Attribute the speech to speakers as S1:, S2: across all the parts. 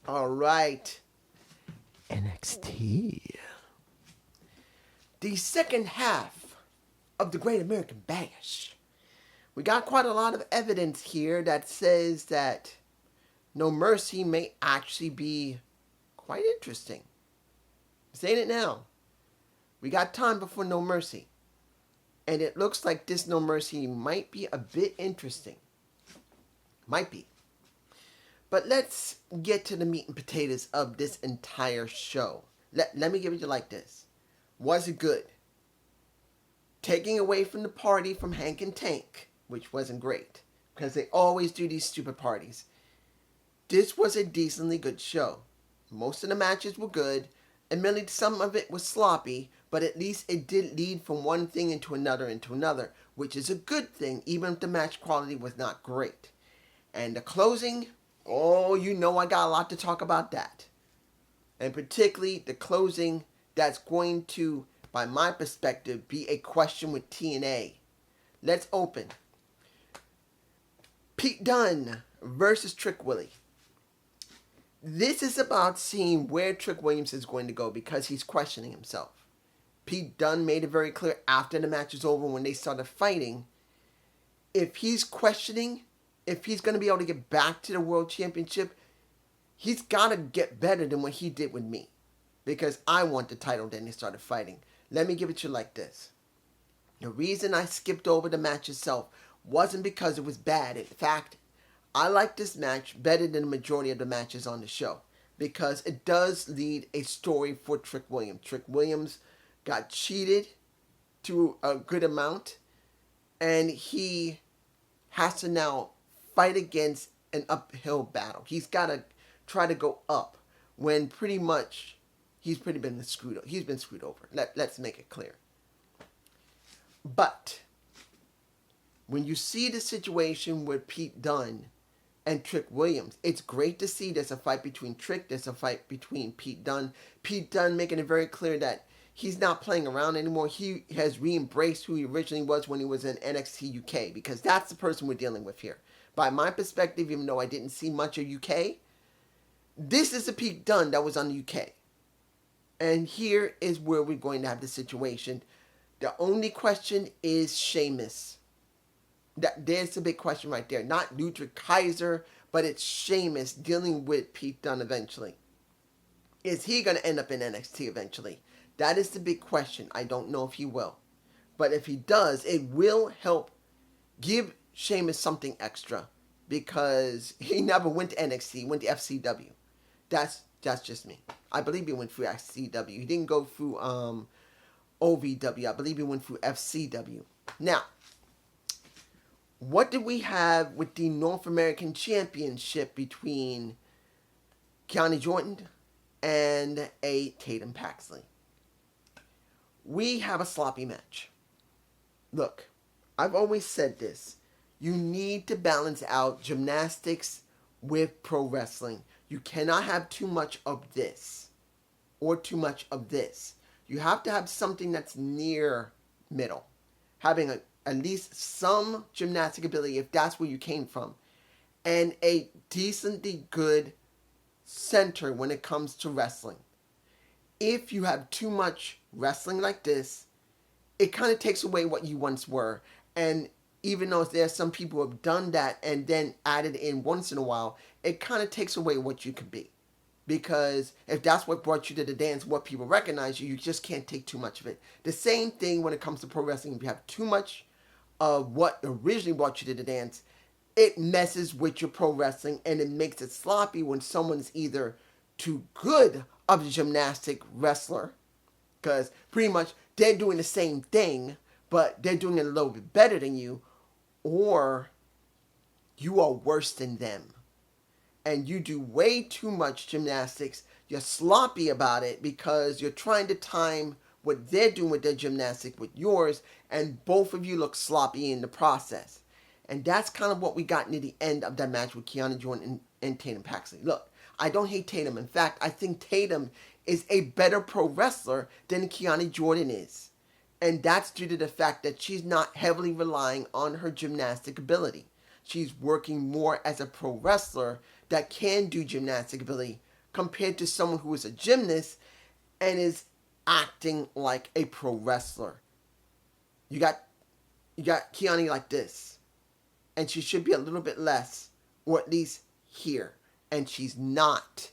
S1: All right. NXT. The second half of the Great American Bash. We got quite a lot of evidence here that says that No Mercy may actually be quite interesting. I'm saying it now. We got time before No Mercy. And it looks like this No Mercy might be a bit interesting. Might be. But let's get to the meat and potatoes of this entire show. Let me give it to you like this. Was it good? Taking away from the party from Hank and Tank, which wasn't great, because they always do these stupid parties. This was a decently good show. Most of the matches were good. Admittedly, some of it was sloppy, but at least it did lead from one thing into another, which is a good thing, even if the match quality was not great. And the closing, oh, you know I got a lot to talk about that. And particularly the closing that's going to, by my perspective, be a question with TNA. Let's open. Pete Dunne versus Trick Willie. This is about seeing where Trick Williams is going to go because he's questioning himself. Pete Dunne made it very clear after the match was over when they started fighting. If he's questioning, if he's going to be able to get back to the World Championship, he's got to get better than what he did with me. Because I want the title, then they started fighting. Let me give it to you like this. The reason I skipped over the match itself wasn't because it was bad. In fact, I like this match better than the majority of the matches on the show. Because it does lead a story for Trick Williams. Trick Williams got cheated to a good amount. And he has to now fight against an uphill battle. He's got to try to go up when pretty much he's been screwed over. Let's make it clear. But when you see the situation with Pete Dunne and Trick Williams, it's great to see there's a fight between Trick, there's a fight between Pete Dunne. Pete Dunne making it very clear that he's not playing around anymore. He has re-embraced who he originally was when he was in NXT UK, because that's the person we're dealing with here. By my perspective, even though I didn't see much of UK, this is the Pete Dunne that was on the UK. And here is where we're going to have the situation. The only question is Sheamus. There's the big question right there. Not Ludwig Kaiser, but it's Sheamus dealing with Pete Dunne eventually. Is he going to end up in NXT eventually? That is the big question. I don't know if he will. But if he does, it will help give Sheamus something extra. Because he never went to NXT. He went to FCW. That's just me. I believe he went through FCW. He didn't go through OVW. I believe he went through FCW. Now, what did we have with the North American Championship between Keanu Jordan and a Tatum Paxley? We have a sloppy match. Look, I've always said this. You need to balance out gymnastics with pro wrestling. You cannot have too much of this or too much of this. You have to have something that's near middle. Having at least some gymnastic ability if that's where you came from. And a decently good center when it comes to wrestling. If you have too much wrestling like this, it kind of takes away what you once were. And even though there's some people who have done that and then added in once in a while, it kind of takes away what you could be. Because if that's what brought you to the dance, what people recognize you, you just can't take too much of it. The same thing when it comes to pro wrestling. If you have too much of what originally brought you to the dance, it messes with your pro wrestling and it makes it sloppy when someone's either too good of a gymnastic wrestler, because pretty much they're doing the same thing, but they're doing it a little bit better than you, or you are worse than them. And you do way too much gymnastics. You're sloppy about it because you're trying to time what they're doing with their gymnastic with yours, and both of you look sloppy in the process. And that's kind of what we got near the end of that match with Keanu Jordan and Tatum Paxley. Look, I don't hate Tatum. In fact, I think Tatum is a better pro wrestler than Keanu Jordan is. And that's due to the fact that she's not heavily relying on her gymnastic ability. She's working more as a pro wrestler that can do gymnastic ability compared to someone who is a gymnast and is acting like a pro wrestler. You got Kiani like this, and she should be a little bit less, or at least here, and she's not.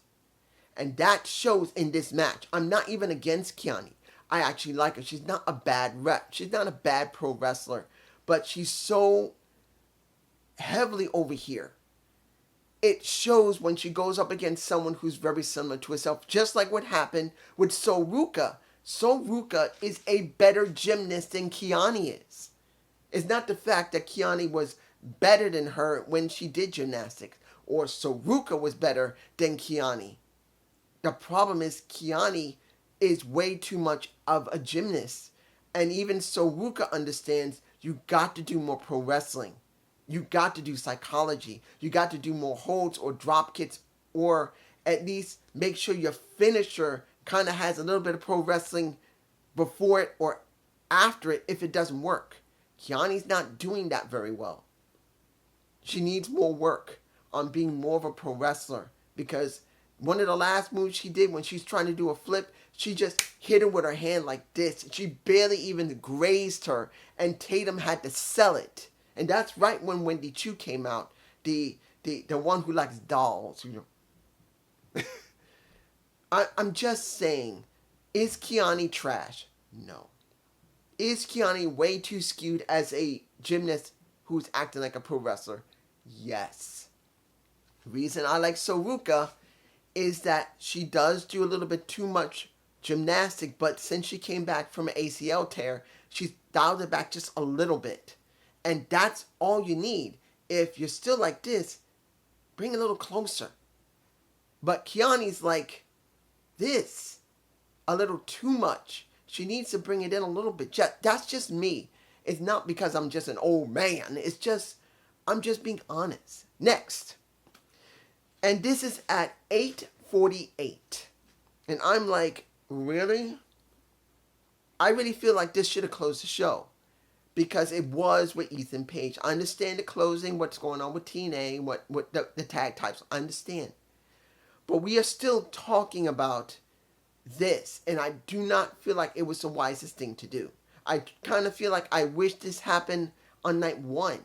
S1: And that shows in this match. I'm not even against Kiani. I actually like her. She's not a bad rep. She's not a bad pro wrestler, but she's so heavily over here. It shows when she goes up against someone who's very similar to herself, just like what happened with Soruka. Soruka is a better gymnast than Kiani is. It's not the fact that Kiani was better than her when she did gymnastics, or Soruka was better than Kiani. The problem is Kiani is way too much of a gymnast. And even Soruka understands you got to do more pro wrestling. You got to do psychology. You got to do more holds or drop kicks, or at least make sure your finisher kind of has a little bit of pro wrestling before it or after it if it doesn't work. Kiani's not doing that very well. She needs more work on being more of a pro wrestler, because one of the last moves she did when she's trying to do a flip, she just hit her with her hand like this. She barely even grazed her, and Tatum had to sell it. And that's right when Wendy Chu came out, the one who likes dolls. You know. I'm just saying, is Kiani trash? No. Is Kiani way too skewed as a gymnast who's acting like a pro wrestler? Yes. The reason I like Soruka is that she does do a little bit too much gymnastic, but since she came back from an ACL tear, she's dialed it back just a little bit. And that's all you need. If you're still like this, bring it a little closer. But Kiani's like this, a little too much. She needs to bring it in a little bit. That's just me. It's not because I'm just an old man. It's just, I'm just being honest. Next. And this is at 8:48. And I'm like, really? I really feel like this should have closed the show, because it was with Ethan Page. I understand the closing, what's going on with TNA, what the tag types. I understand. But we are still talking about this, and I do not feel like it was the wisest thing to do. I kind of feel like I wish this happened on night one,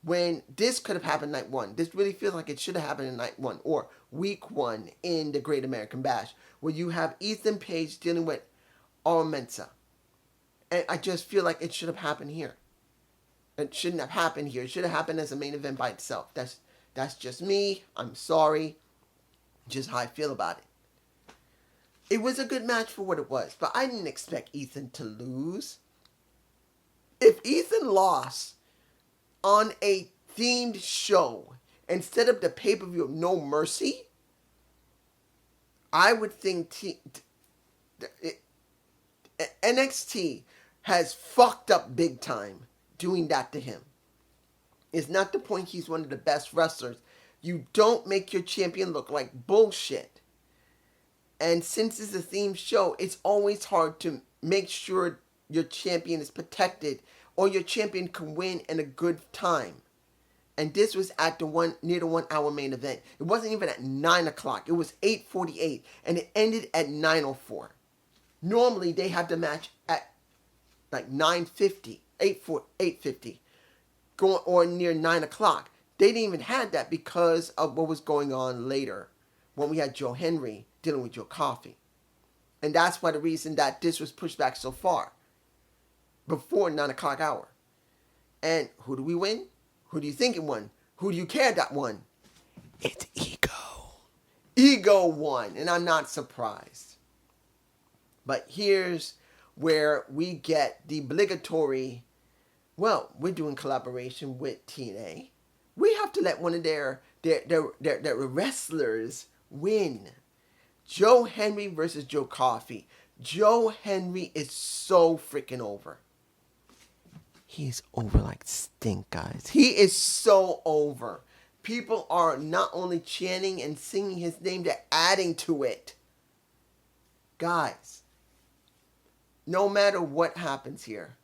S1: when this could have happened night one. This really feels like it should have happened in night one, or week one in the Great American Bash, where you have Ethan Page dealing with All Mensa. And I just feel like it should have happened here. It shouldn't have happened here. It should have happened as a main event by itself. That's just me. I'm sorry. Just how I feel about it. It was a good match for what it was, but I didn't expect Ethan to lose. If Ethan lost on a themed show instead of the pay-per-view of No Mercy, I would think NXT has fucked up big time doing that to him. It's not the point he's one of the best wrestlers. You don't make your champion look like bullshit. And since it's a themed show, it's always hard to make sure your champion is protected or your champion can win in a good time. And this was at near the 1 hour main event. It wasn't even at 9 o'clock. It was 8:48 and it ended at 9:04. Normally they have the match at like 9:50, 8:50, going or near 9 o'clock. They didn't even have that because of what was going on later when we had Joe Henry dealing with Joe Coffey. And that's why the reason that this was pushed back so far, before 9 o'clock hour. And who do we win? Who do you think it won? Who do you care that won? It's Ego. Ego won, and I'm not surprised. But here's where we get the obligatory, well, we're doing collaboration with TNA. We have to let one of their wrestlers win. Joe Henry versus Joe Coffey. Joe Henry is so freaking over. He's over like stink, guys. He is so over. People are not only chanting and singing his name, they're adding to it. Guys, no matter what happens here,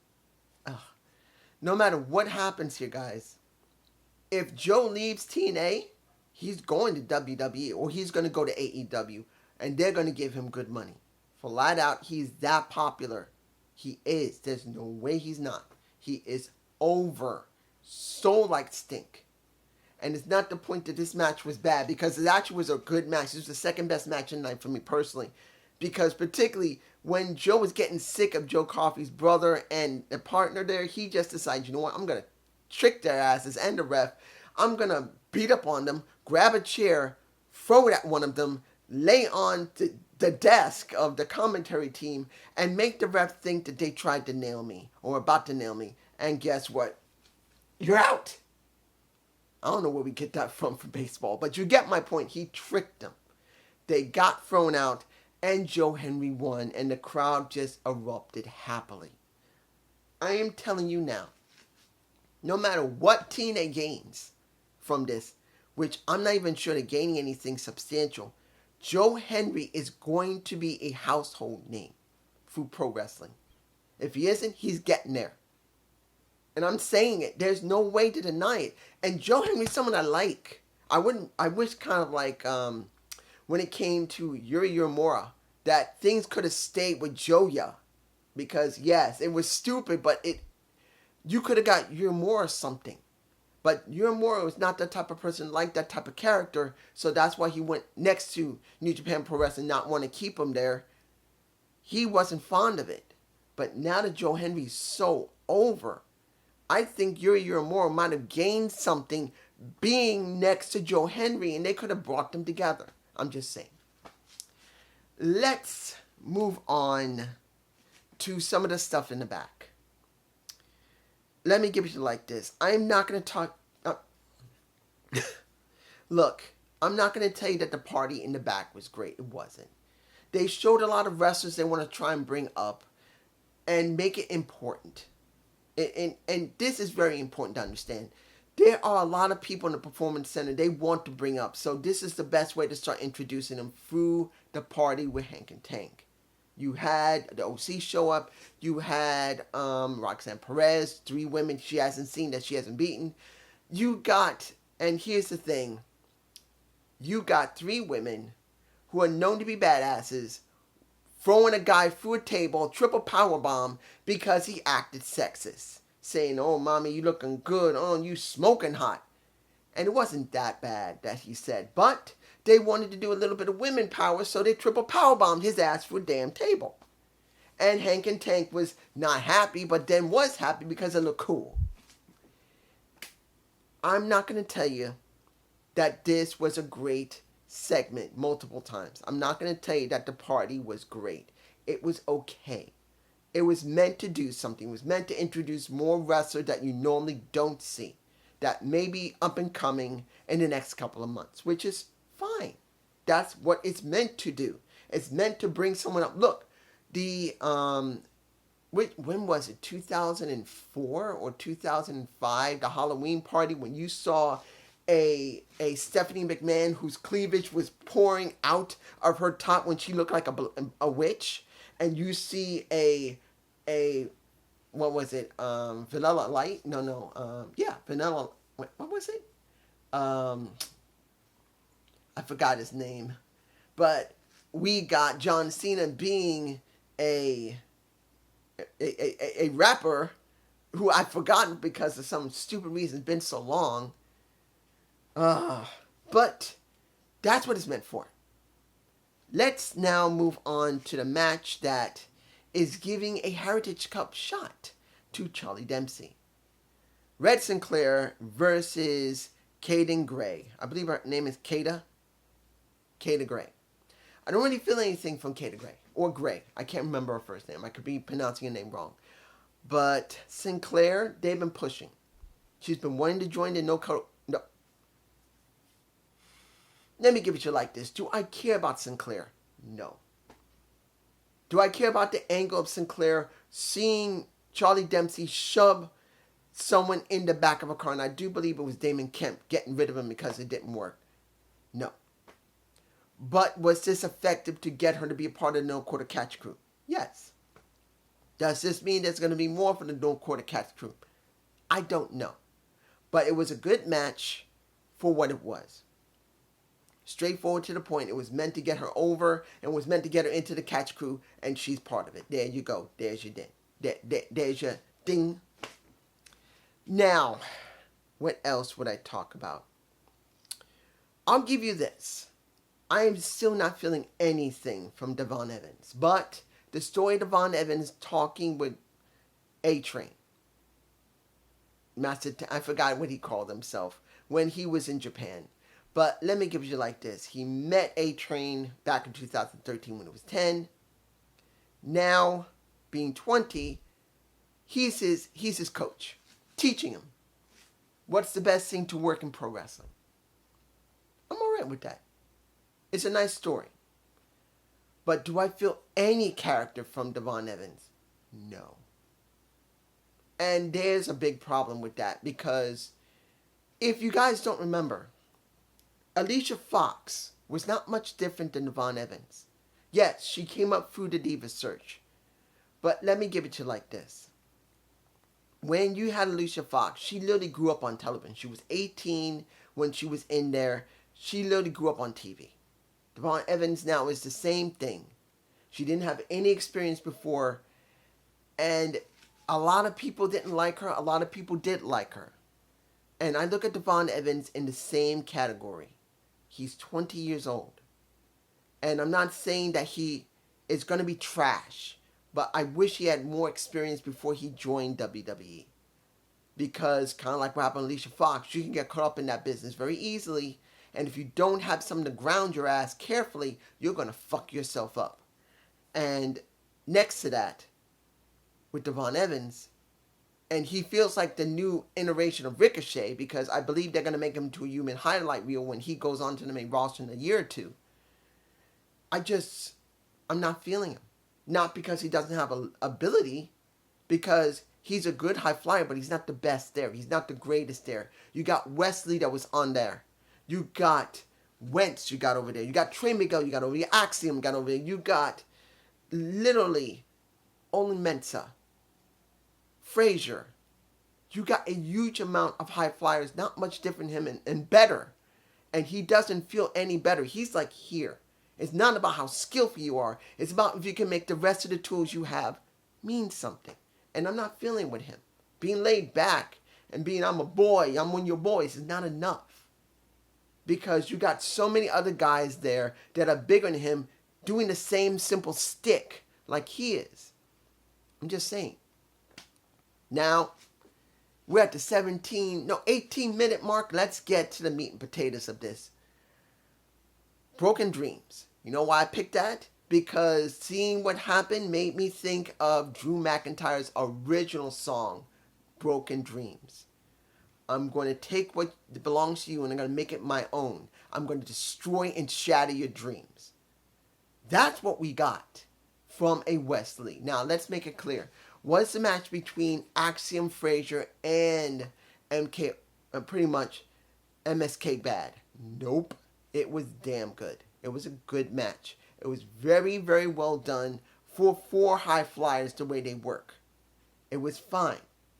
S1: guys, if Joe leaves TNA, he's going to WWE or he's going to go to AEW and they're going to give him good money. Flat out, he's that popular. He is. There's no way he's not. He is over. So like stink. And it's not the point that this match was bad, because it actually was a good match. It was the second best match of the night for me personally. Because particularly when Joe was getting sick of Joe Coffey's brother and the partner there, he just decided, you know what, I'm going to trick their asses and the ref. I'm going to beat up on them, grab a chair, throw it at one of them, lay on the desk of the commentary team, and make the ref think that they tried to nail me or about to nail me. And guess what? You're out. I don't know where we get that from baseball, but you get my point. He tricked them. They got thrown out, and Joe Henry won, and the crowd just erupted happily. I am telling you now, no matter what TNA gains from this, which I'm not even sure they're gaining anything substantial, Joe Henry is going to be a household name through pro wrestling. If he isn't, he's getting there. And I'm saying it. There's no way to deny it. And Joe Henry's someone I like. I wish kind of like when it came to Yuri Uemura, that things could have stayed with Joya. Because yes, it was stupid, but you could have got Uemura something. But Uemura was not that type of person, like that type of character. So that's why he went next to New Japan Pro Wrestling, not want to keep him there. He wasn't fond of it. But now that Joe Henry's so over, I think Yuri Uemura might have gained something being next to Joe Henry, and they could have brought them together. I'm just saying. Let's move on to some of the stuff in the back. Let me give it to you like this. I'm not going to talk... Look, I'm not going to tell you that the party in the back was great. It wasn't. They showed a lot of wrestlers they want to try and bring up and make it important. And this is very important to understand. There are a lot of people in the Performance Center they want to bring up. So this is the best way to start introducing them through the party with Hank and Tank. You had the OC show up. You had Roxanne Perez, 3 women she hasn't seen that she hasn't beaten. You got, and here's the thing, you got 3 women who are known to be badasses throwing a guy through a table, triple powerbomb, because he acted sexist. Saying, oh, mommy, you looking good. Oh, you smoking hot. And it wasn't that bad that he said. But they wanted to do a little bit of women power, so they triple powerbombed his ass through a damn table. And Hank and Tank was not happy, but then was happy because it looked cool. I'm not going to tell you that this was a great segment multiple times. I'm not going to tell you that the party was great. It was okay. It was meant to do something. It was meant to introduce more wrestlers that you normally don't see, that may be up and coming in the next couple of months, which is fine. That's what it's meant to do. It's meant to bring someone up. Look, the when was it? 2004 or 2005? The Halloween party when you saw a Stephanie McMahon whose cleavage was pouring out of her top when she looked like a witch, and you see a what was it? Vanilla Light? Vanilla. What was it? I forgot his name, but we got John Cena being a rapper who I've forgotten because of some stupid reason. It's been so long. But that's what it's meant for. Let's now move on to the match that is giving a Heritage Cup shot to Charlie Dempsey. Red Sinclair versus Kaden Gray. I believe her name is Kada Gray. I don't really feel anything from Kada Gray. Or Gray. I can't remember her first name. I could be pronouncing her name wrong. But Sinclair, they've been pushing. She's been wanting to join the No. Let me give it to you like this. Do I care about Sinclair? No. Do I care about the angle of Sinclair seeing Charlie Dempsey shove someone in the back of a car? And I do believe it was Damon Kemp getting rid of him because it didn't work. No. But was this effective to get her to be a part of the No Quarter Catch crew? Yes. Does this mean there's going to be more for the No Quarter Catch crew? I don't know. But it was a good match for what it was. Straightforward to the point. It was meant to get her over and was meant to get her into the catch crew, and she's part of it. There you go. There's your ding. There's your ding. Now, what else would I talk about? I'll give you this. I am still not feeling anything from Devon Evans, but the story of Devon Evans talking with A-Train, I forgot what he called himself when he was in Japan. But let me give you like this. He met A-Train back in 2013 when he was 10. Now, being 20, he's his coach, teaching him what's the best thing to work in pro wrestling. I'm all right with that. It's a nice story. But do I feel any character from Devon Evans? No. And there's a big problem with that, because if you guys don't remember, Alicia Fox was not much different than Devon Evans. Yes, she came up through the Diva search. But let me give it to you like this. When you had Alicia Fox, she literally grew up on television. She was 18 when she was in there. She literally grew up on TV. Devon Evans now is the same thing. She didn't have any experience before, and a lot of people didn't like her. A lot of people did like her. And I look at Devon Evans in the same category. He's 20 years old. And I'm not saying that he is going to be trash, but I wish he had more experience before he joined WWE. Because kind of like what happened to Alicia Fox, you can get caught up in that business very easily. And if you don't have something to ground your ass carefully, you're going to fuck yourself up. And next to that, with Devon Evans, and he feels like the new iteration of Ricochet, because I believe they're going to make him to a human highlight reel when he goes on to the main roster in a year or two. I'm not feeling him. Not because he doesn't have a ability, because he's a good high flyer, but he's not the best there. He's not the greatest there. You got Wesley that was on there. You got Wentz you got over there. You got Trey Miguel you got over there. Axiom you got over there. You got literally only Mensa. Frazier. You got a huge amount of high flyers, not much different than him, and better. And he doesn't feel any better. He's like here. It's not about how skillful you are. It's about if you can make the rest of the tools you have mean something. And I'm not feeling with him. Being laid back and being, I'm a boy, I'm one of your boys, is not enough. Because you got so many other guys there that are bigger than him doing the same simple stick like he is. I'm just saying. Now, we're at the 18-minute mark. Let's get to the meat and potatoes of this. Broken Dreams. You know why I picked that? Because seeing what happened made me think of Drew McIntyre's original song, Broken Dreams. I'm going to take what belongs to you and I'm going to make it my own. I'm going to destroy and shatter your dreams. That's what we got from a Wesley. Now, let's make it clear. Was the match between Axiom, Frazier, and MK, pretty much MSK bad? Nope. It was damn good. It was a good match. It was very, very well done for 4 high flyers the way they work. It was fine.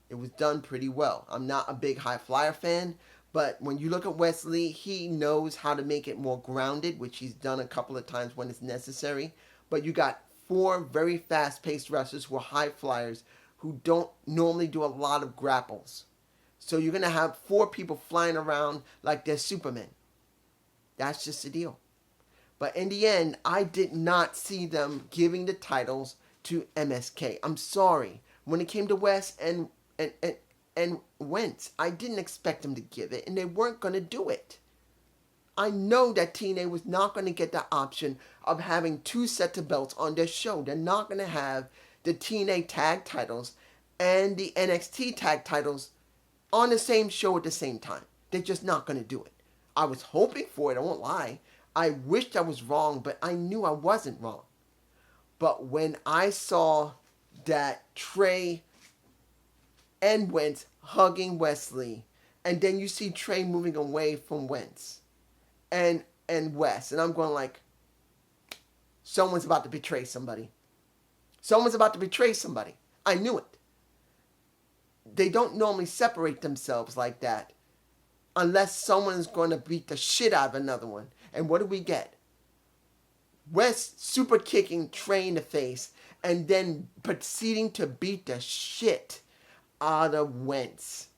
S1: It was done pretty well. I'm not a big high flyer fan, but when you look at Wesley, he knows how to make it more grounded, which he's done a couple of times when it's necessary. But you got 4 very fast-paced wrestlers who are high flyers who don't normally do a lot of grapples. So you're going to have 4 people flying around like they're Supermen. That's just the deal. But in the end, I did not see them giving the titles to MSK. I'm sorry. When it came to West and Wentz, I didn't expect them to give it, and they weren't going to do it. I know that TNA was not going to get the option of having 2 sets of belts on their show. They're not going to have the TNA tag titles and the NXT tag titles on the same show at the same time. They're just not going to do it. I was hoping for it, I won't lie. I wished I was wrong, but I knew I wasn't wrong. But when I saw that Trey and Wentz hugging Wesley, and then you see Trey moving away from Wentz and Wes, and I'm going like, someone's about to betray somebody. Someone's about to betray somebody. I knew it. They don't normally separate themselves like that unless someone is going to beat the shit out of another one. And what do we get? West super kicking Trey in the face and then proceeding to beat the shit out of Wentz.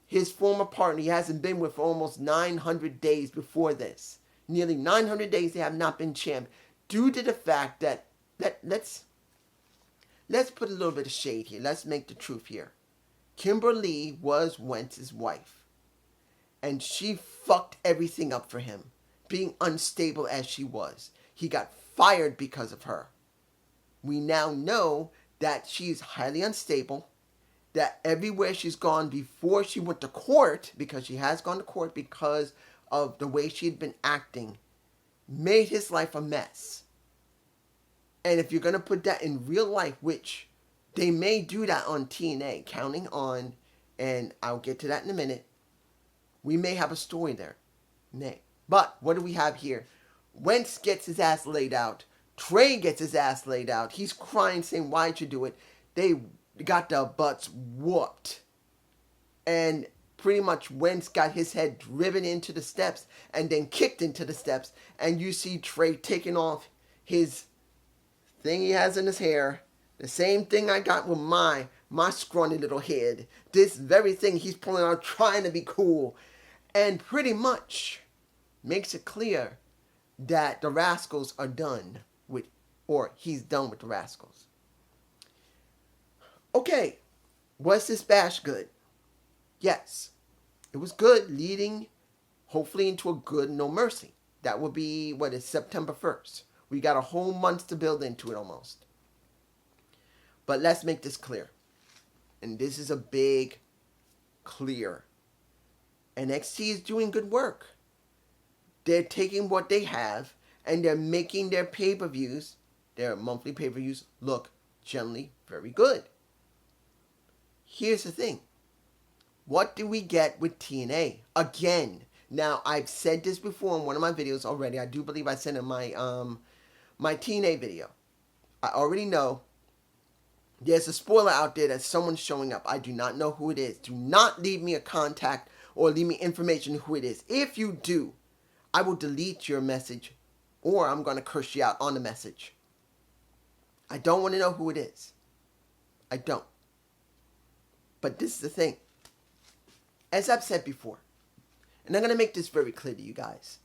S1: His former partner he hasn't been with for almost 900 days before this. Nearly 900 days they have not been champ due to the fact that let's put a little bit of shade here. Let's make the truth here. Kimberly was Wentz's wife. And she fucked everything up for him, being unstable as she was. He got fired because of her. We now know that she's highly unstable, that everywhere she's gone before she went to court, because she has gone to court because of the way she had been acting, made his life a mess. And if you're going to put that in real life, which they may do that on TNA, counting on, and I'll get to that in a minute, we may have a story there. Nay. But what do we have here? Wentz gets his ass laid out. Trey gets his ass laid out. He's crying, saying, why'd you do it? They got their butts whooped. And pretty much Wentz got his head driven into the steps and then kicked into the steps. And you see Trey taking off his thing he has in his hair. The same thing I got with my scrawny little head. This very thing he's pulling out trying to be cool. And pretty much makes it clear that the Rascals are done with, or he's done with the Rascals. Okay, was this bash good? Yes, it was good, leading hopefully into a good No Mercy. That will be, September 1st. We got a whole month to build into it almost. But let's make this clear. And this is a big clear. NXT is doing good work. They're taking what they have and they're making their pay-per-views, their monthly pay-per-views, look generally very good. Here's the thing. What do we get with TNA? Again, now I've said this before in one of my videos already. I do believe I said in my my TNA video. I already know there's a spoiler out there that someone's showing up. I do not know who it is. Do not leave me a contact or leave me information who it is. If you do, I will delete your message or I'm going to curse you out on the message. I don't want to know who it is. I don't. But this is the thing. As I've said before, and I'm going to make this very clear to you guys.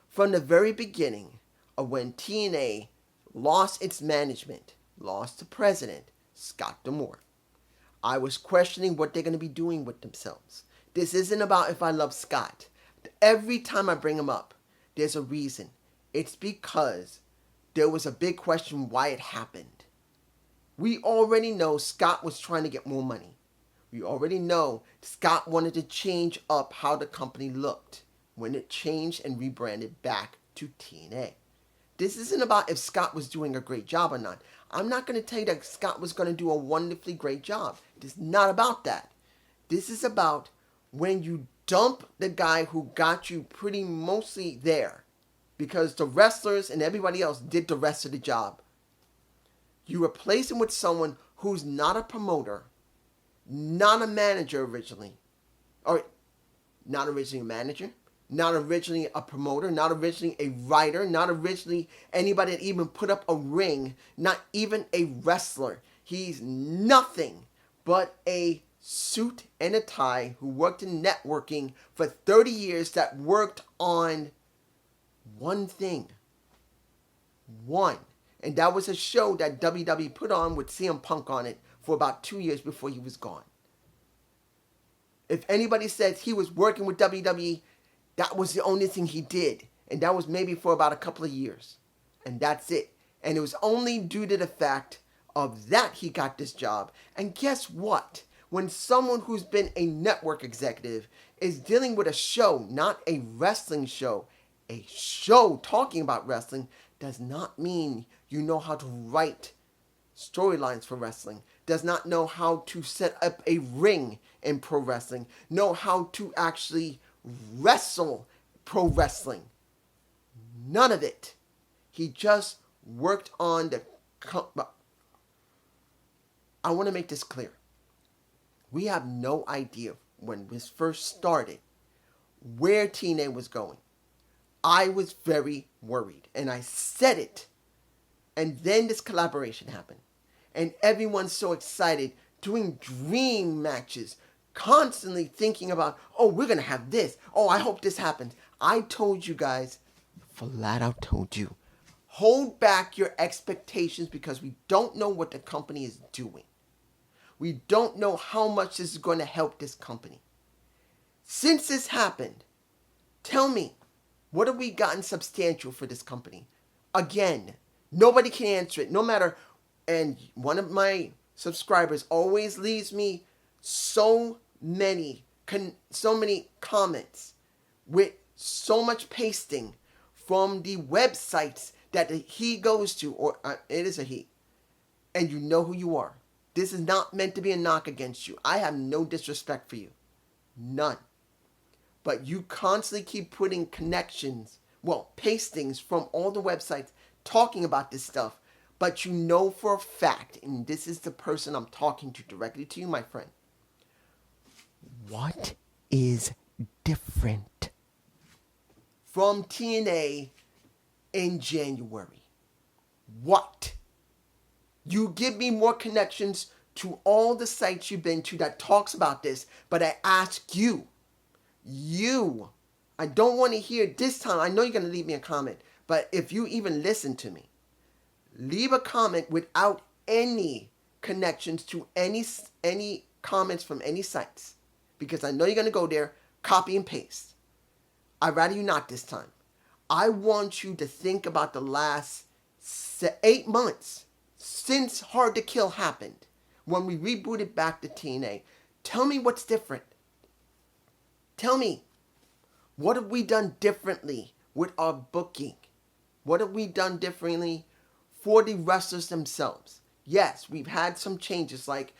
S1: From the very beginning of when TNA lost its management, lost the president, Scott D'Amore, I was questioning what they're going to be doing with themselves. This isn't about if I love Scott. Every time I bring him up, there's a reason. It's because there was a big question why it happened. We already know Scott was trying to get more money. We already know Scott wanted to change up how the company looked when it changed and rebranded back to TNA. This isn't about if Scott was doing a great job or not. I'm not going to tell you that Scott was going to do a wonderfully great job. It's not about that. This is about when you dump the guy who got you pretty mostly there because the wrestlers and everybody else did the rest of the job. You replace him with someone who's not a promoter, not a manager originally, or not originally a manager, not originally a promoter, not originally a writer, not originally anybody that even put up a ring, not even a wrestler. He's nothing but a suit and a tie who worked in networking for 30 years that worked on one thing. One. And that was a show that WWE put on with CM Punk on it for about 2 years before he was gone. If anybody says he was working with WWE, that was the only thing he did. And that was maybe for about a couple of years. And that's it. And it was only due to the fact of that he got this job. And guess what? When someone who's been a network executive is dealing with a show, not a wrestling show, a show talking about wrestling, does not mean you know how to write storylines for wrestling, does not know how to set up a ring in pro wrestling, know how to actually wrestle pro wrestling. None of it. He just worked on the... I want to make this clear. We have no idea when this first started where TNA was going. I was very worried, and I said it. And then this collaboration happened. And everyone's so excited, doing dream matches, constantly thinking about, oh, we're going to have this. Oh, I hope this happens. I told you guys, flat out told you, hold back your expectations because we don't know what the company is doing. We don't know how much this is going to help this company. Since this happened, tell me, what have we gotten substantial for this company? Again, nobody can answer it, no matter. And one of my subscribers always leaves me so many comments with so much pasting from the websites that he goes to, or it is a he, and you know who you are. This is not meant to be a knock against you. I have no disrespect for you. None. But you constantly keep putting connections, pastings from all the websites talking about this stuff. But you know for a fact, and this is the person I'm talking to directly to you, my friend. What is different from TNA in January? What? You give me more connections to all the sites you've been to that talks about this, but I ask you, I don't want to hear this time. I know you're going to leave me a comment, but if you even listen to me, leave a comment without any connections to any comments from any sites, because I know you're going to go there, copy and paste. I'd rather you not this time. I want you to think about the last 8 months since Hard to Kill happened, when we rebooted back to TNA. Tell me what's different. Tell me, what have we done differently with our booking? What have we done differently for the wrestlers themselves? Yes, we've had some changes, like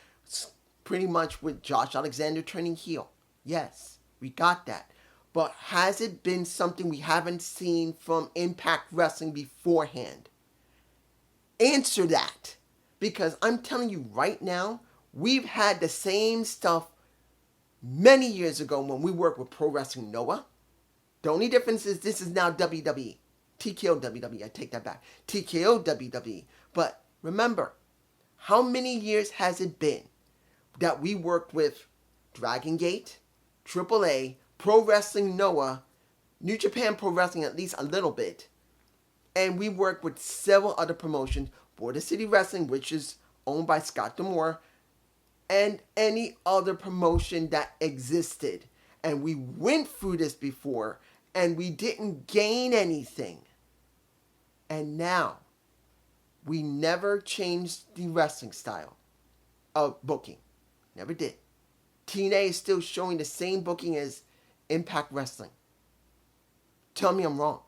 S1: pretty much with Josh Alexander turning heel. Yes, we got that. But has it been something we haven't seen from Impact Wrestling beforehand? Answer that. Because I'm telling you right now, we've had the same stuff many years ago when we worked with Pro Wrestling Noah. The only difference is this is now WWE. TKO WWE, I take that back. TKO WWE. But remember, how many years has it been that we worked with Dragon Gate, AAA, Pro Wrestling Noah, New Japan Pro Wrestling at least a little bit, and we worked with several other promotions, Border City Wrestling, which is owned by Scott D'Amore, and any other promotion that existed. And we went through this before, and we didn't gain anything. And now, we never changed the wrestling style of booking. Never did. TNA is still showing the same booking as Impact Wrestling. Tell me I'm wrong.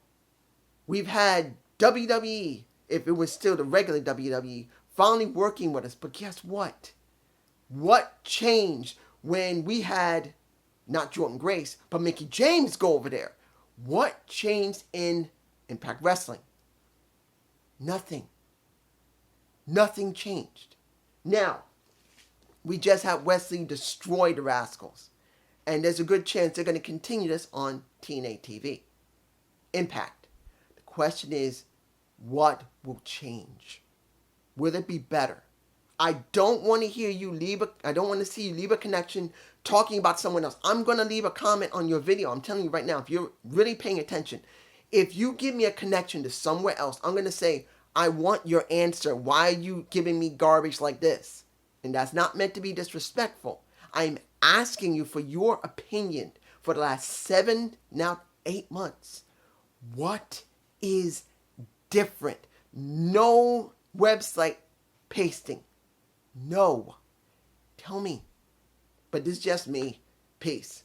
S1: We've had WWE, if it was still the regular WWE, finally working with us. But guess what? What changed when we had, not Jordan Grace, but Mickie James go over there? What changed in Impact Wrestling? Nothing. Nothing changed. Now, we just had Wesley destroy the Rascals. And there's a good chance they're going to continue this on TNA TV. Impact. The question is, what will change? Will it be better? I don't want to hear you I don't want to see you leave a connection talking about someone else. I'm going to leave a comment on your video. I'm telling you right now, if you're really paying attention, if you give me a connection to somewhere else, I'm going to say, I want your answer. Why are you giving me garbage like this? And that's not meant to be disrespectful. I'm asking you for your opinion for the last 7, now 8 months. What is different? No website pasting. No. Tell me. But this is just me. Peace.